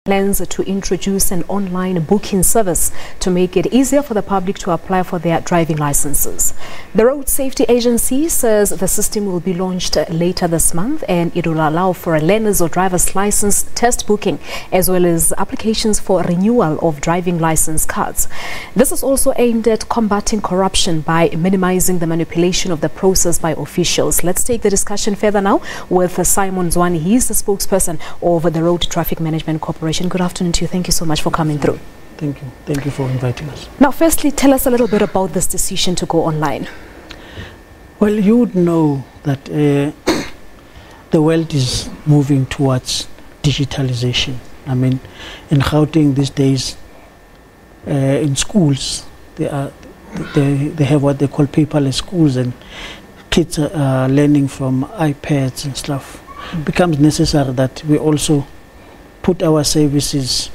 Plans to introduce an online booking service to make it easier for the public to apply for their driving licenses. The Road Safety Agency says the system will be launched later this month, and it will allow for a learner's or driver's license test booking as well as applications for renewal of driving license cards. This is also aimed at combating corruption by minimizing the manipulation of the process by officials. Let's take the discussion further now with Simon Zwane. He is the spokesperson of the Road Traffic Management Corporation. Good afternoon to you. Thank you so much for coming through. Thank you. Thank you for inviting us. Now, firstly, tell us a little bit about this decision to go online. Well, you would know that the world is moving towards digitalization. I mean, in Gauteng these days, in schools, they have what they call paperless schools, and kids are learning from iPads and stuff. It becomes necessary that we also put our services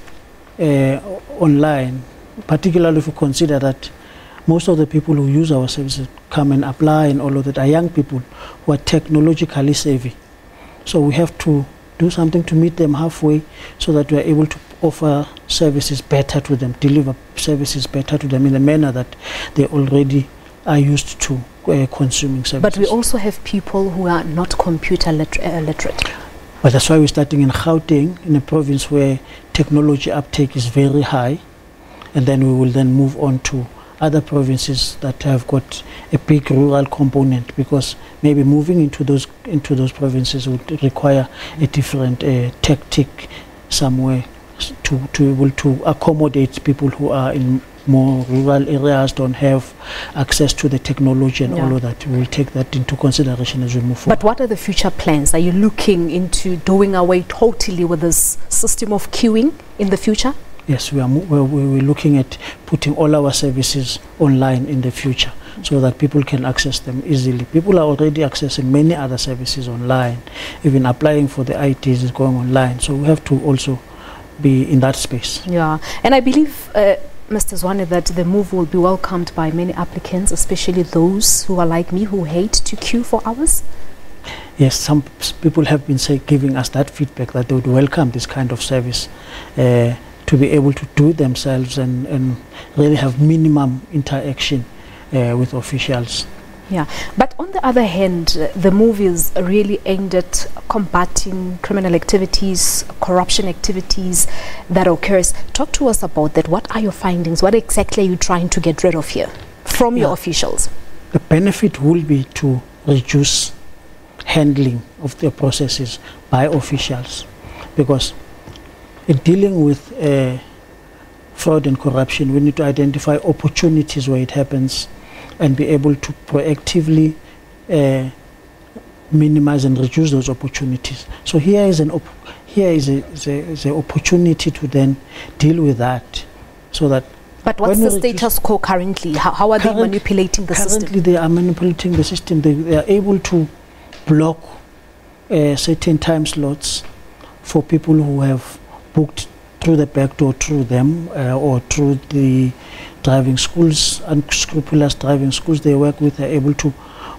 online, particularly if we consider that most of the people who use our services come and apply and all of that are young people who are technologically savvy. So we have to do something to meet them halfway so that we are able to offer services better to them, deliver services better to them in a manner that they already are used to consuming services. But we also have people who are not computer literate. But that's why we're starting in Gauteng, in a province where technology uptake is very high, and then we will then move on to other provinces that have got a big rural component, because maybe moving into those provinces would require a different tactic somewhere to be able to accommodate people who are in more rural areas, don't have access to the technology and all of that. We'll take that into consideration as we move forward. But what are the future plans? Are you looking into doing away totally with this system of queuing in the future? Yes, we're looking at putting all our services online in the future so that people can access them easily. People are already accessing many other services online. Even applying for the ITs is going online. So we have to also be in that space. Yeah, and I believe Mr. Zwane, that the move will be welcomed by many applicants, especially those who are like me, who hate to queue for hours? Yes, some people have been giving us that feedback, that they would welcome this kind of service to be able to do it themselves and really have minimum interaction with officials. Yeah, but on the other hand, the move is really aimed at combating criminal activities, corruption activities that occurs. Talk to us about that. What are your findings? What exactly are you trying to get rid of here from your officials? The benefit will be to reduce handling of the processes by officials, because in dealing with fraud and corruption, we need to identify opportunities where it happens and be able to proactively minimize and reduce those opportunities. So here is an opportunity to then deal with that, so that. But what's the status quo currently? How are they manipulating the system? Currently, they are manipulating the system. They are able to block certain time slots for people who have booked through the back door, through them or through the driving schools, unscrupulous driving schools they work with, are able to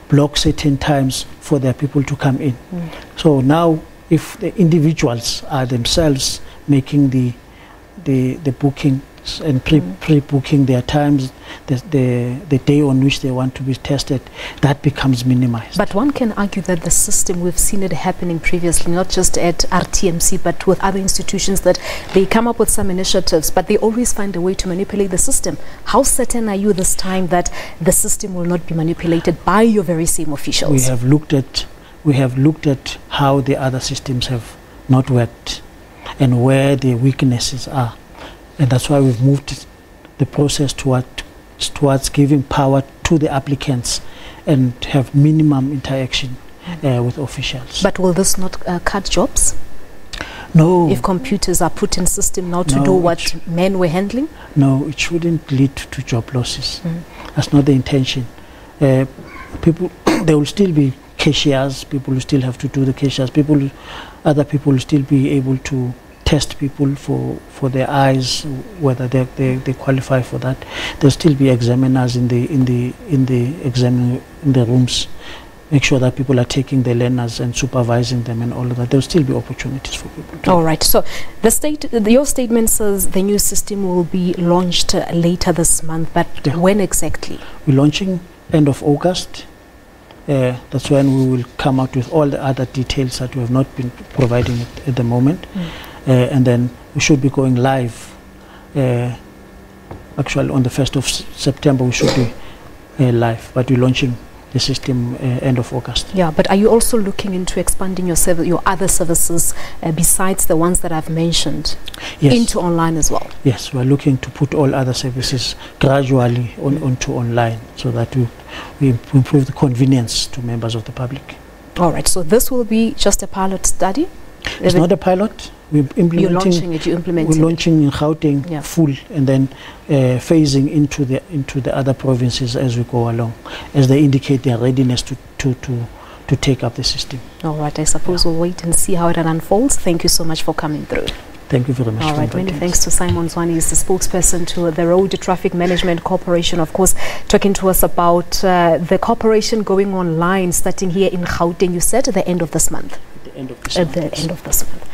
block certain times for their people to come in. So now, if the individuals are themselves making the bookings and pre-booking their times, the day on which they want to be tested, that becomes minimized. But one can argue that the system, we've seen it happening previously, not just at RTMC, but with other institutions, that they come up with some initiatives, but they always find a way to manipulate the system. How certain are you this time that the system will not be manipulated by your very same officials? We have looked at how the other systems have not worked and where the weaknesses are. And that's why we've moved the process towards giving power to the applicants and have minimum interaction with officials. But will this not cut jobs? No. If computers are put in system now to do what men were handling? No, it shouldn't lead to job losses. That's not the intention. People, there will still be cashiers. People will still have to do the cashiers. Other people will still be able to test people for their eyes, whether they qualify for that. There'll still be examiners in the rooms. make sure that people are taking the learners and supervising them and all of that. There will still be opportunities for people to. All right. So your statement says the new system will be launched later this month, but when exactly? We're launching end of August. That's when we will come out with all the other details that we have not been providing at the moment. And then we should be going live. Actually, on the 1st of September, we should be live, but we're launching the system end of August. Yeah, but are you also looking into expanding your other services besides the ones that I've mentioned into online as well? Yes, we're looking to put all other services gradually onto online so that we improve the convenience to members of the public. All right, so this will be just a pilot study? It's not a pilot. We're implementing. You're launching it. You're implementing. We're launching in Gauteng full, and then phasing into the other provinces as we go along, as they indicate their readiness to take up the system. All right. I suppose we'll wait and see how it unfolds. Thank you so much for coming through. Thank you very much. All right, many thanks to Simon Zwane. He's the spokesperson to the Road Traffic Management Corporation, of course, talking to us about the corporation going online starting here in Gauteng. You said at the end of this month. At the end of this month. At the end of this month.